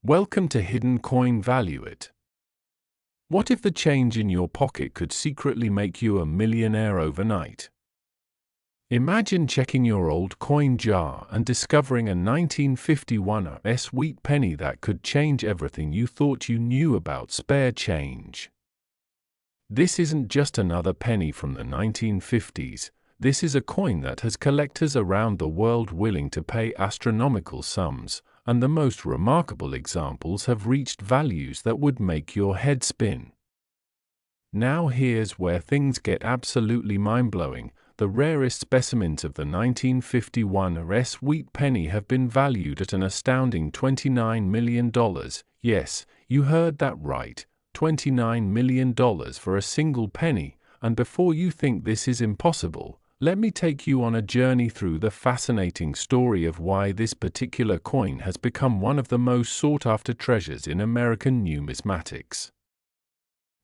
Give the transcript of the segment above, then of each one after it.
Welcome to Hidden Coin Value It. What if the change in your pocket could secretly make you a millionaire overnight? Imagine checking your old coin jar and discovering a 1951 wheat penny that could change everything you thought you knew about spare change. This isn't just another penny from the 1950s. This is a coin that has collectors around the world willing to pay astronomical sums, and the most remarkable examples have reached values that would make your head spin. Now here's where things get absolutely mind-blowing. The rarest specimens of the 1951 wheat penny have been valued at an astounding $29 million. Yes, you heard that right, $29 million for a single penny. And before you think this is impossible, let me take you on a journey through the fascinating story of why this particular coin has become one of the most sought-after treasures in American numismatics.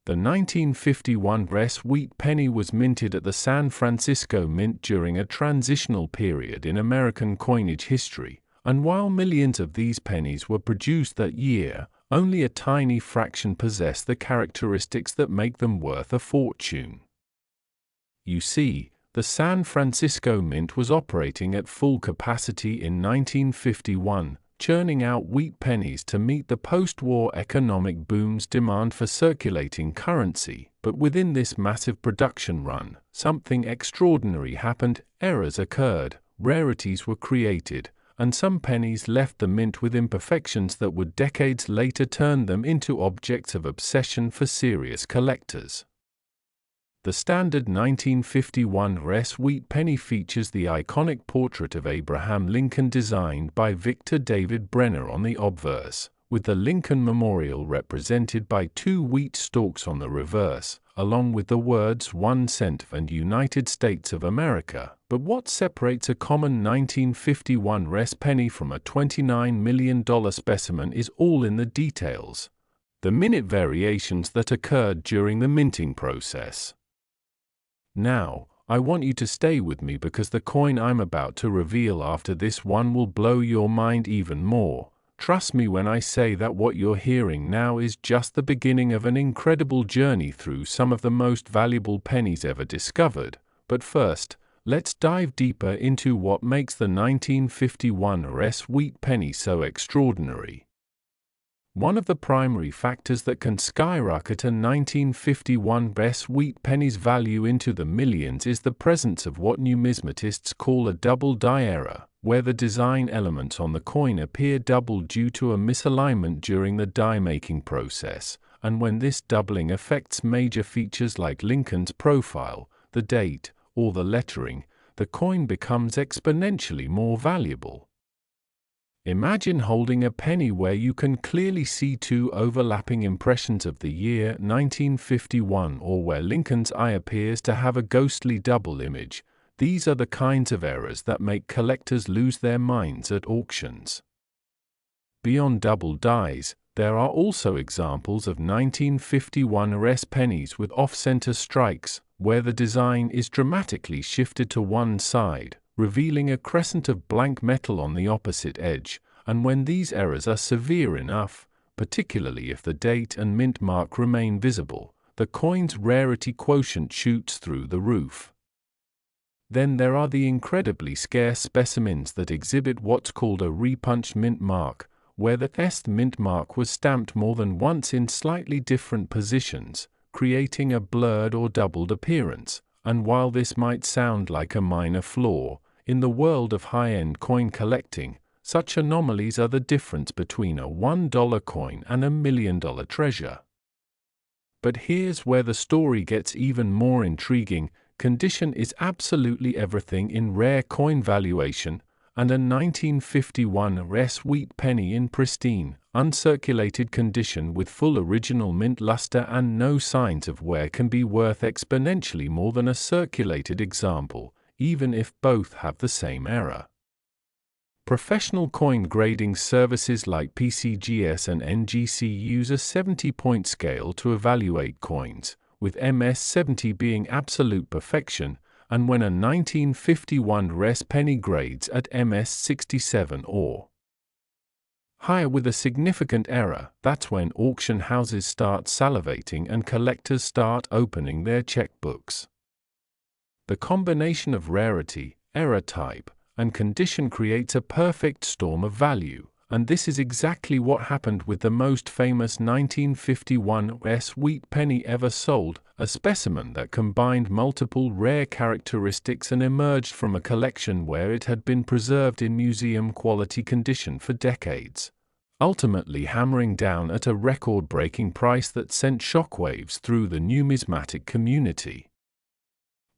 The 1951 wheat penny was minted at the San Francisco Mint during a transitional period in American coinage history, and while millions of these pennies were produced that year, only a tiny fraction possess the characteristics that make them worth a fortune. You see, the San Francisco Mint was operating at full capacity in 1951, churning out wheat pennies to meet the post-war economic boom's demand for circulating currency. But within this massive production run, something extraordinary happened. Errors occurred, rarities were created, and some pennies left the mint with imperfections that would decades later turn them into objects of obsession for serious collectors. The standard 1951 wheat penny features the iconic portrait of Abraham Lincoln designed by Victor David Brenner on the obverse, with the Lincoln Memorial represented by two wheat stalks on the reverse, along with the words 1 cent and United States of America. But what separates a common 1951 penny from a $29 million specimen is all in the details. The minute variations that occurred during the minting process. Now, I want you to stay with me because the coin I'm about to reveal after this one will blow your mind even more. Trust me when I say that what you're hearing now is just the beginning of an incredible journey through some of the most valuable pennies ever discovered. But first, let's dive deeper into what makes the 1951 wheat penny so extraordinary. One of the primary factors that can skyrocket a 1951 wheat penny's value into the millions is the presence of what numismatists call a double die error, where the design elements on the coin appear doubled due to a misalignment during the die-making process, and when this doubling affects major features like Lincoln's profile, the date, or the lettering, the coin becomes exponentially more valuable. Imagine holding a penny where you can clearly see two overlapping impressions of the year 1951 or where Lincoln's eye appears to have a ghostly double image. These are the kinds of errors that make collectors lose their minds at auctions. Beyond double dies, there are also examples of 1951 pennies with off-center strikes, where the design is dramatically shifted to one side, revealing a crescent of blank metal on the opposite edge, and when these errors are severe enough, particularly if the date and mint mark remain visible, the coin's rarity quotient shoots through the roof. Then there are the incredibly scarce specimens that exhibit what's called a repunched mint mark, where the mint mark was stamped more than once in slightly different positions, creating a blurred or doubled appearance. And while this might sound like a minor flaw, in the world of high-end coin collecting, such anomalies are the difference between a $1 coin and a $1 million treasure. But here's where the story gets even more intriguing. Condition is absolutely everything in rare coin valuation, and a 1951 wheat penny in pristine, uncirculated condition with full original mint luster and no signs of wear can be worth exponentially more than a circulated example, even if both have the same error. Professional coin grading services like PCGS and NGC use a 70-point scale to evaluate coins, with MS-70 being absolute perfection, and when a 1951 penny grades at MS-67 or Higher with a significant error, that's when auction houses start salivating and collectors start opening their checkbooks. The combination of rarity, error type, and condition creates a perfect storm of value, and this is exactly what happened with the most famous 1951 wheat penny ever sold, a specimen that combined multiple rare characteristics and emerged from a collection where it had been preserved in museum-quality condition for decades, ultimately hammering down at a record-breaking price that sent shockwaves through the numismatic community.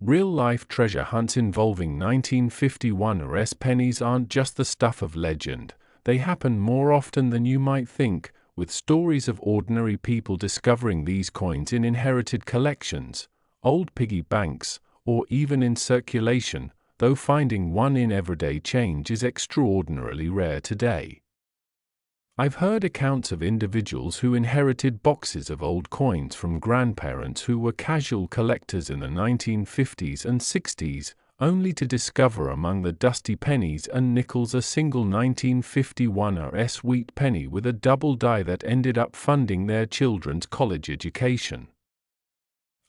Real-life treasure hunts involving 1951 pennies aren't just the stuff of legend. They happen more often than you might think, with stories of ordinary people discovering these coins in inherited collections, old piggy banks, or even in circulation, though finding one in everyday change is extraordinarily rare today. I've heard accounts of individuals who inherited boxes of old coins from grandparents who were casual collectors in the 1950s and 60s, only to discover among the dusty pennies and nickels a single 1951 wheat penny with a double die that ended up funding their children's college education.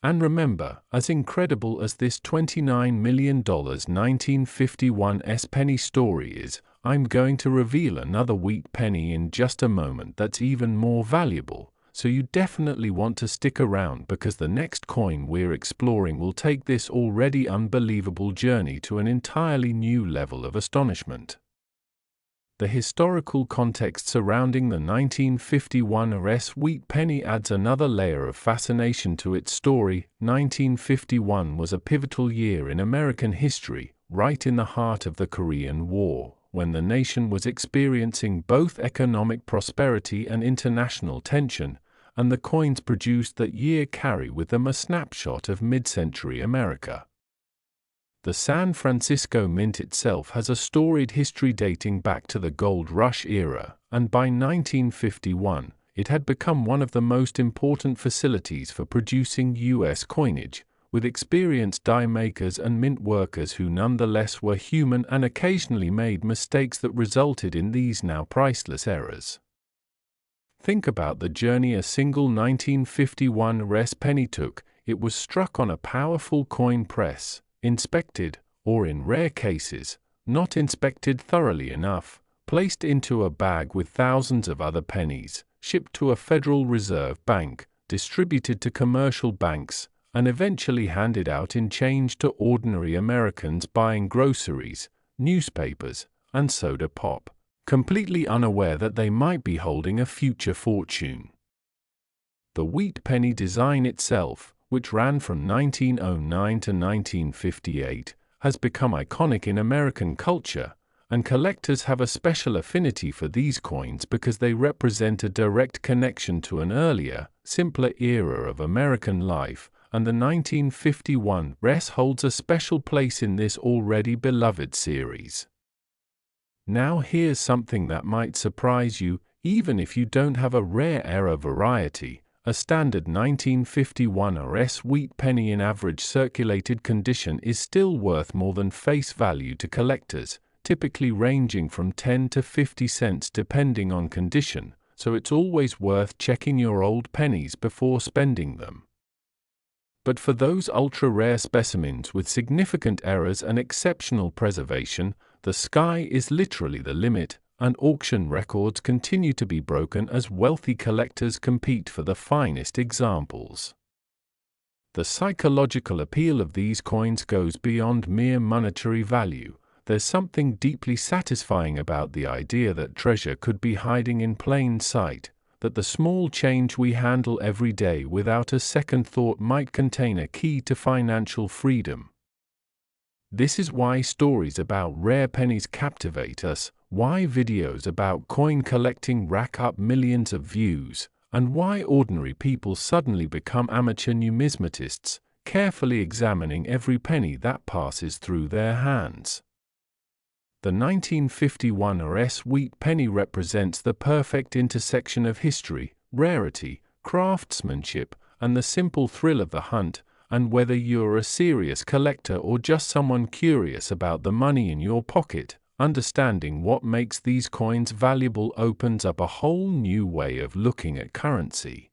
And remember, as incredible as this $29 million 1951 penny story is, I'm going to reveal another wheat penny in just a moment that's even more valuable, so you definitely want to stick around because the next coin we're exploring will take this already unbelievable journey to an entirely new level of astonishment. The historical context surrounding the 1951 wheat penny adds another layer of fascination to its story. 1951 was a pivotal year in American history, right in the heart of the Korean War, when the nation was experiencing both economic prosperity and international tension, and the coins produced that year carry with them a snapshot of mid-century America. The San Francisco Mint itself has a storied history dating back to the Gold Rush era, and by 1951, it had become one of the most important facilities for producing U.S. coinage, with experienced die makers and mint workers who nonetheless were human and occasionally made mistakes that resulted in these now priceless errors. Think about the journey a single 1951 penny took. It was struck on a powerful coin press, inspected, or in rare cases, not inspected thoroughly enough, placed into a bag with thousands of other pennies, shipped to a Federal Reserve Bank, distributed to commercial banks, and eventually handed out in change to ordinary Americans buying groceries, newspapers, and soda pop, completely unaware that they might be holding a future fortune. The wheat penny design itself, which ran from 1909 to 1958, has become iconic in American culture, and collectors have a special affinity for these coins because they represent a direct connection to an earlier, simpler era of American life, and the 1951 holds a special place in this already beloved series. Now here's something that might surprise you, even if you don't have a rare error variety. A standard 1951 wheat penny in average circulated condition is still worth more than face value to collectors, typically ranging from 10 to 50 cents depending on condition, so it's always worth checking your old pennies before spending them. But for those ultra-rare specimens with significant errors and exceptional preservation, the sky is literally the limit, and auction records continue to be broken as wealthy collectors compete for the finest examples. The psychological appeal of these coins goes beyond mere monetary value. There's something deeply satisfying about the idea that treasure could be hiding in plain sight, that the small change we handle every day without a second thought might contain a key to financial freedom. This is why stories about rare pennies captivate us, why videos about coin collecting rack up millions of views, and why ordinary people suddenly become amateur numismatists, carefully examining every penny that passes through their hands. The 1951 wheat penny represents the perfect intersection of history, rarity, craftsmanship, and the simple thrill of the hunt, and whether you're a serious collector or just someone curious about the money in your pocket, understanding what makes these coins valuable opens up a whole new way of looking at currency.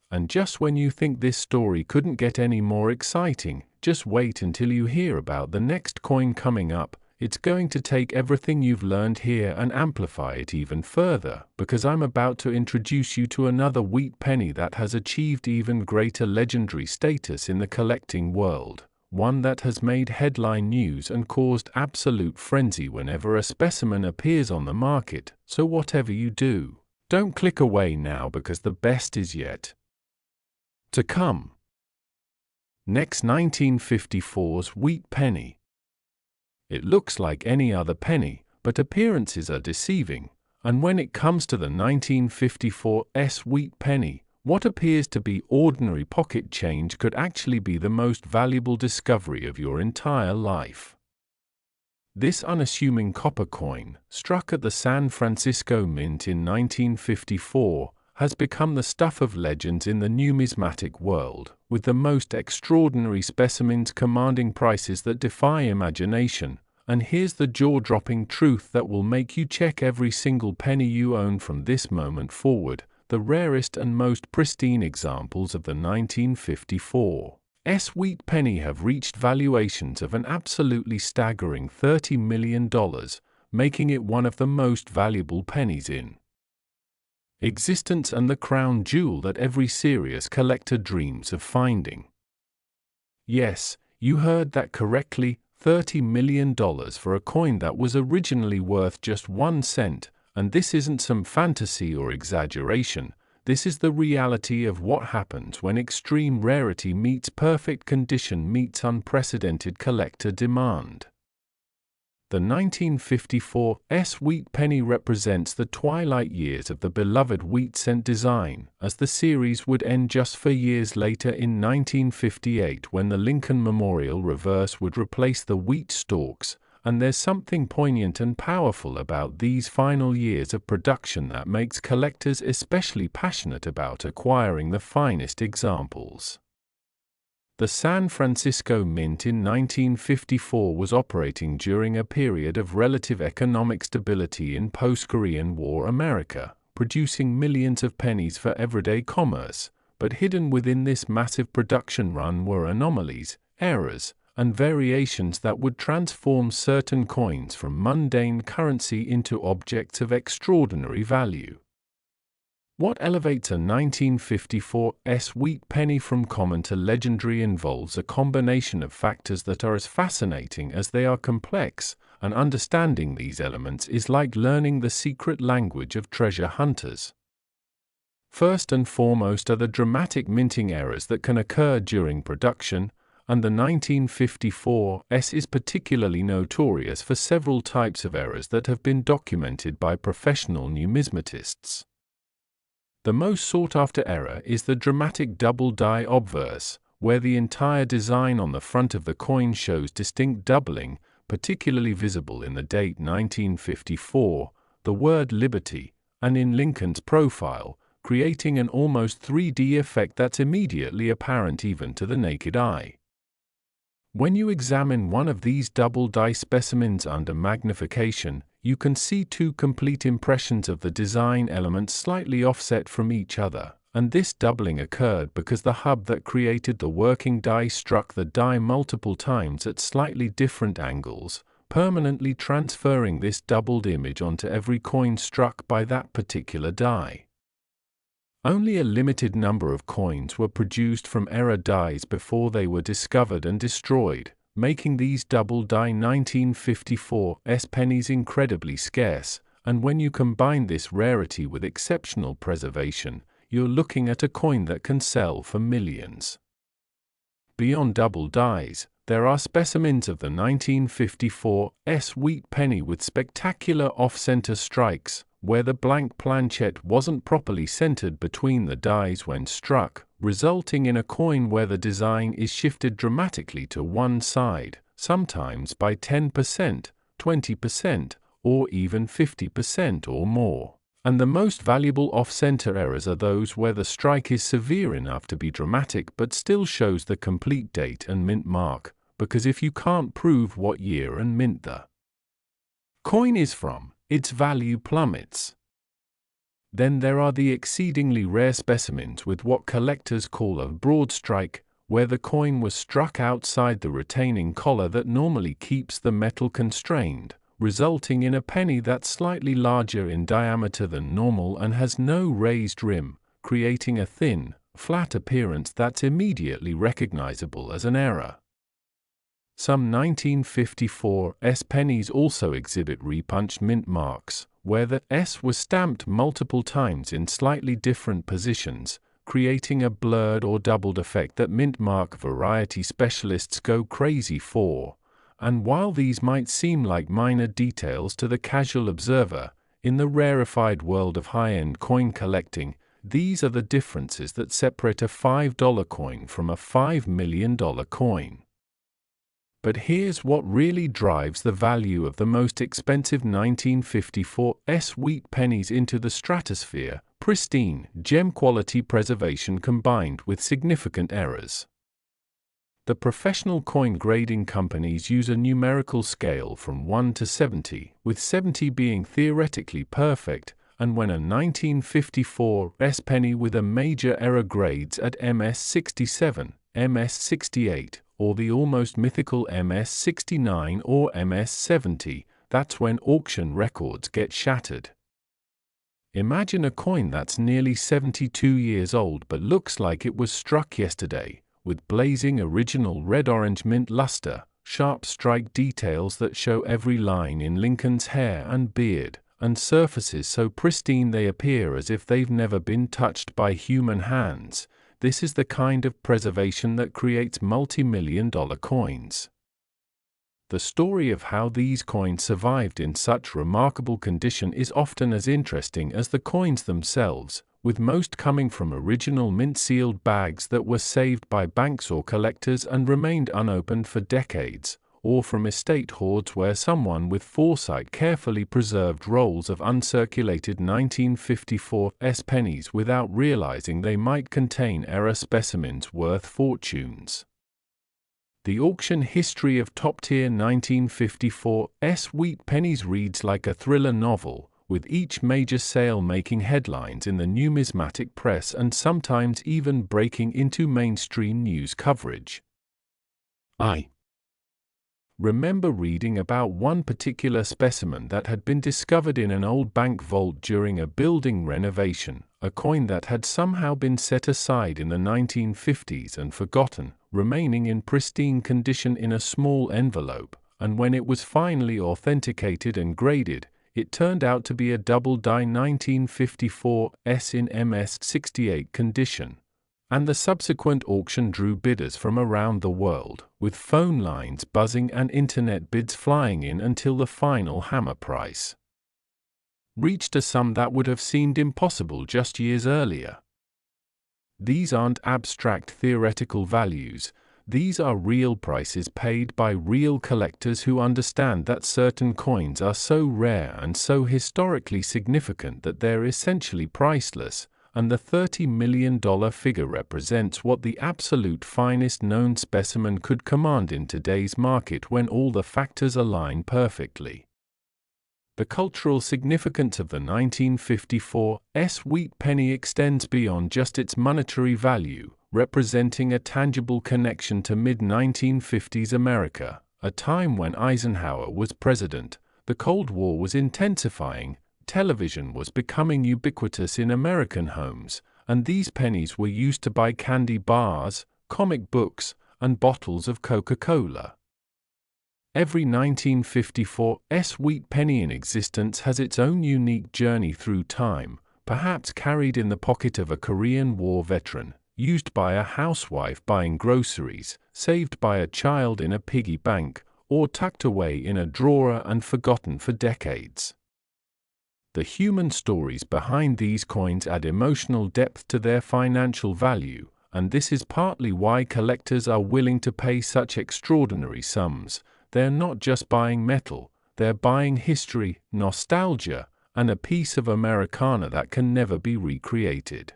And just when you think this story couldn't get any more exciting, just wait until you hear about the next coin coming up. It's going to take everything you've learned here and amplify it even further, because I'm about to introduce you to another wheat penny that has achieved even greater legendary status in the collecting world, one that has made headline news and caused absolute frenzy whenever a specimen appears on the market. So whatever you do, don't click away now, because the best is yet to come. Next, 1954's wheat penny. It looks like any other penny, but appearances are deceiving, and when it comes to the 1954's wheat penny, what appears to be ordinary pocket change could actually be the most valuable discovery of your entire life. This unassuming copper coin, struck at the San Francisco Mint in 1954, has become the stuff of legends in the numismatic world, with the most extraordinary specimens commanding prices that defy imagination. And here's the jaw-dropping truth that will make you check every single penny you own from this moment forward: the rarest and most pristine examples of the 1954's wheat penny have reached valuations of an absolutely staggering $30 million, making it one of the most valuable pennies in existence and the crown jewel that every serious collector dreams of finding. Yes, you heard that correctly, $30 million for a coin that was originally worth just 1 cent, and this isn't some fantasy or exaggeration. This is the reality of what happens when extreme rarity meets perfect condition meets unprecedented collector demand. The 1954's wheat penny represents the twilight years of the beloved wheat cent design, as the series would end just 4 years later in 1958 when the Lincoln Memorial reverse would replace the wheat stalks. And there's something poignant and powerful about these final years of production that makes collectors especially passionate about acquiring the finest examples. The San Francisco Mint in 1954 was operating during a period of relative economic stability in post-Korean War America, producing millions of pennies for everyday commerce, but hidden within this massive production run were anomalies, errors, and variations that would transform certain coins from mundane currency into objects of extraordinary value. What elevates a 1954's wheat penny from common to legendary involves a combination of factors that are as fascinating as they are complex, and understanding these elements is like learning the secret language of treasure hunters. First and foremost are the dramatic minting errors that can occur during production, and the 1954's is particularly notorious for several types of errors that have been documented by professional numismatists. The most sought-after error is the dramatic double-die obverse, where the entire design on the front of the coin shows distinct doubling, particularly visible in the date 1954, the word liberty, and in Lincoln's profile, creating an almost 3D effect that's immediately apparent even to the naked eye. When you examine one of these double-die specimens under magnification, you can see two complete impressions of the design elements slightly offset from each other, and this doubling occurred because the hub that created the working die struck the die multiple times at slightly different angles, permanently transferring this doubled image onto every coin struck by that particular die. Only a limited number of coins were produced from error dies before they were discovered and destroyed, making these double-die 1954's pennies incredibly scarce, and when you combine this rarity with exceptional preservation, you're looking at a coin that can sell for millions. Beyond double dies, there are specimens of the 1954's wheat penny with spectacular off-center strikes, where the blank planchet wasn't properly centered between the dies when struck, resulting in a coin where the design is shifted dramatically to one side, sometimes by 10%, 20%, or even 50% or more. And the most valuable off-center errors are those where the strike is severe enough to be dramatic but still shows the complete date and mint mark, because if you can't prove what year and mint the coin is from, its value plummets. Then there are the exceedingly rare specimens with what collectors call a broad strike, where the coin was struck outside the retaining collar that normally keeps the metal constrained, resulting in a penny that's slightly larger in diameter than normal and has no raised rim, creating a thin, flat appearance that's immediately recognizable as an error. Some 1954 S pennies also exhibit repunched mint marks, where the S was stamped multiple times in slightly different positions, creating a blurred or doubled effect that mint mark variety specialists go crazy for. And while these might seem like minor details to the casual observer, in the rarefied world of high-end coin collecting, these are the differences that separate a $5 coin from a $5 million coin. But here's what really drives the value of the most expensive 1954 S wheat pennies into the stratosphere: pristine, gem-quality preservation combined with significant errors. The professional coin grading companies use a numerical scale from 1 to 70, with 70 being theoretically perfect, and when a 1954 S penny with a major error grades at MS67, MS68, or the almost mythical MS69 or MS70, that's when auction records get shattered. Imagine a coin that's nearly 72 years old but looks like it was struck yesterday, with blazing original red-orange mint luster, sharp strike details that show every line in Lincoln's hair and beard, and surfaces so pristine they appear as if they've never been touched by human hands. This is the kind of preservation that creates multi-million-dollar coins. The story of how these coins survived in such remarkable condition is often as interesting as the coins themselves, with most coming from original mint-sealed bags that were saved by banks or collectors and remained unopened for decades, or from estate hoards where someone with foresight carefully preserved rolls of uncirculated 1954 S pennies without realizing they might contain error specimens worth fortunes. The auction history of top-tier 1954 S wheat pennies reads like a thriller novel, with each major sale making headlines in the numismatic press and sometimes even breaking into mainstream news coverage. I remember reading about one particular specimen that had been discovered in an old bank vault during a building renovation, a coin that had somehow been set aside in the 1950s and forgotten, remaining in pristine condition in a small envelope, and when it was finally authenticated and graded, it turned out to be a double-die 1954 S in MS68 condition. And the subsequent auction drew bidders from around the world, with phone lines buzzing and internet bids flying in until the final hammer price reached a sum that would have seemed impossible just years earlier. These aren't abstract theoretical values, these are real prices paid by real collectors who understand that certain coins are so rare and so historically significant that they're essentially priceless, and the $30 million figure represents what the absolute finest known specimen could command in today's market when all the factors align perfectly. The cultural significance of the 1954 S wheat penny extends beyond just its monetary value, representing a tangible connection to mid-1950s America, a time when Eisenhower was president, the Cold War was intensifying, television was becoming ubiquitous in American homes, and these pennies were used to buy candy bars, comic books, and bottles of Coca-Cola. Every 1954 S wheat penny in existence has its own unique journey through time, perhaps carried in the pocket of a Korean War veteran, used by a housewife buying groceries, saved by a child in a piggy bank, or tucked away in a drawer and forgotten for decades. The human stories behind these coins add emotional depth to their financial value, and this is partly why collectors are willing to pay such extraordinary sums. They're not just buying metal, they're buying history, nostalgia, and a piece of Americana that can never be recreated.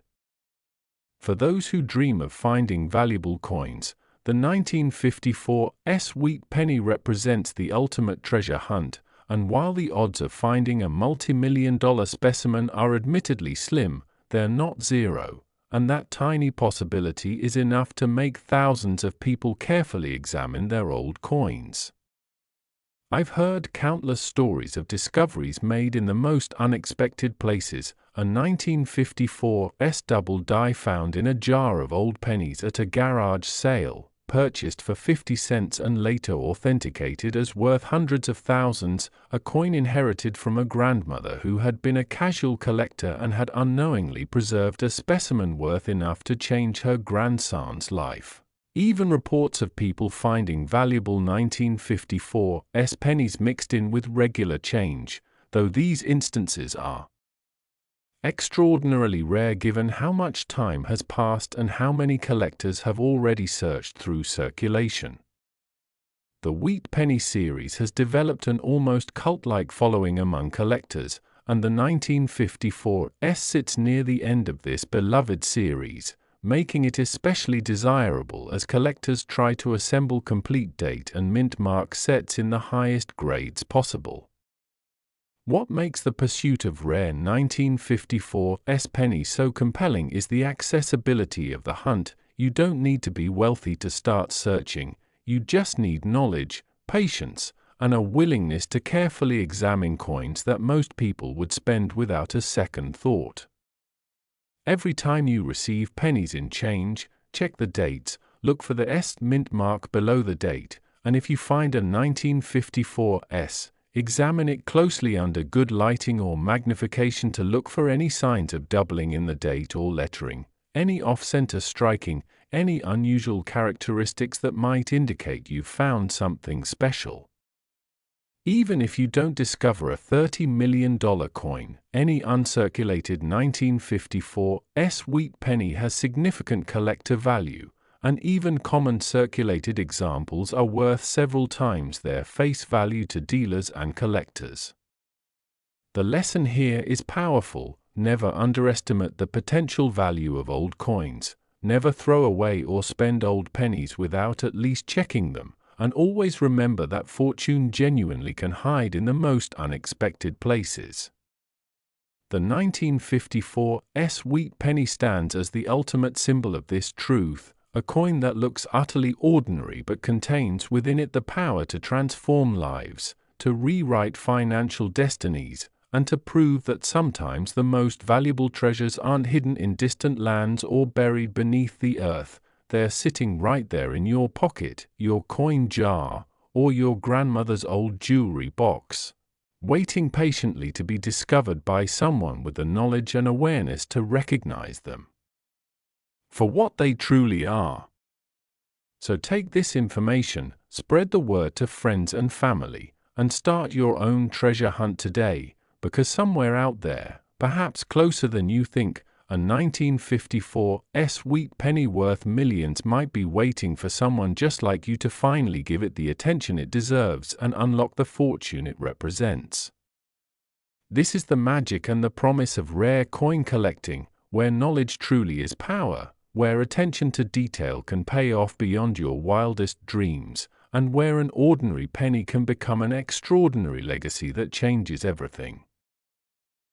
For those who dream of finding valuable coins, the 1954 S wheat penny represents the ultimate treasure hunt, and while the odds of finding a multi-million-dollar specimen are admittedly slim, they're not zero, and that tiny possibility is enough to make thousands of people carefully examine their old coins. I've heard countless stories of discoveries made in the most unexpected places. A 1954 double die found in a jar of old pennies at a garage sale, purchased for 50 cents and later authenticated as worth hundreds of thousands, a coin inherited from a grandmother who had been a casual collector and had unknowingly preserved a specimen worth enough to change her grandson's life. Even reports of people finding valuable 1954 pennies mixed in with regular change, though these instances are extraordinarily rare given how much time has passed and how many collectors have already searched through circulation. The Wheat Penny series has developed an almost cult-like following among collectors, and the 1954 sits near the end of this beloved series, making it especially desirable as collectors try to assemble complete date and mint mark sets in the highest grades possible. What makes the pursuit of rare 1954 pennies so compelling is the accessibility of the hunt. You don't need to be wealthy to start searching, you just need knowledge, patience, and a willingness to carefully examine coins that most people would spend without a second thought. Every time you receive pennies in change, check the dates, look for the mint mark below the date, and if you find a 1954 examine it closely under good lighting or magnification to look for any signs of doubling in the date or lettering, any off-center striking, any unusual characteristics that might indicate you've found something special. Even if you don't discover a $30 million coin, any uncirculated 1954 wheat penny has significant collector value, and even common circulated examples are worth several times their face value to dealers and collectors. The lesson here is powerful: never underestimate the potential value of old coins, never throw away or spend old pennies without at least checking them, and always remember that fortune genuinely can hide in the most unexpected places. The 1954 wheat penny stands as the ultimate symbol of this truth, a coin that looks utterly ordinary but contains within it the power to transform lives, to rewrite financial destinies, and to prove that sometimes the most valuable treasures aren't hidden in distant lands or buried beneath the earth. They're sitting right there in your pocket, your coin jar, or your grandmother's old jewelry box, waiting patiently to be discovered by someone with the knowledge and awareness to recognize them for what they truly are. So take this information, spread the word to friends and family, and start your own treasure hunt today, because somewhere out there, perhaps closer than you think, a 1954 wheat penny worth millions might be waiting for someone just like you to finally give it the attention it deserves and unlock the fortune it represents. This is the magic and the promise of rare coin collecting, where knowledge truly is power, where attention to detail can pay off beyond your wildest dreams, and where an ordinary penny can become an extraordinary legacy that changes everything.